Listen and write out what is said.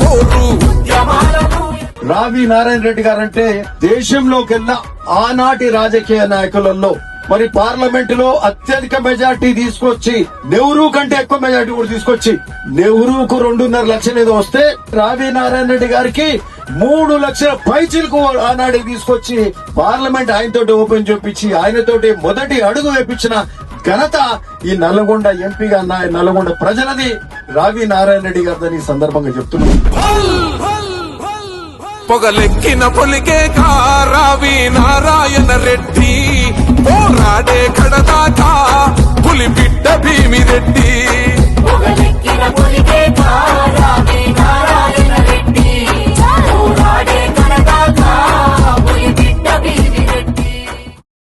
పోరు. రావి నారాయణ రెడ్డి గారంటే దేశంలోకెల్లా ఆనాటి రాజకీయ నాయకులలో మరి పార్లమెంట్ లో అత్యధిక మెజార్టీ తీసుకొచ్చి నెహ్రూ కంటే ఎక్కువ మెజార్టీ కూడా తీసుకొచ్చి నెహ్రూకు 2.5 లక్షలు ఏదో వస్తే రావి నారాయణ రెడ్డి గారికి 3 లక్షల పైచిలకు ఆనాడు తీసుకొచ్చి పార్లమెంట్ ఆయనతోటి ఓపెన్ చేపించి ఆయనతోటి మొదటి అడుగు వేపించిన ఘనత ఈ నల్గొండ ఎంపీగా నల్గొండ ప్రజలది రావి నారాయణ రెడ్డి గారిని సందర్భంగా చెప్తున్నాను. పొగలెక్కిన పొలికే రావి నారాయణ రెడ్డి పోరాడే కడదాకా పులి బిడ్డ భీమిరెడ్డి. పొగలెక్కిన పొలికే రావి నారాయణ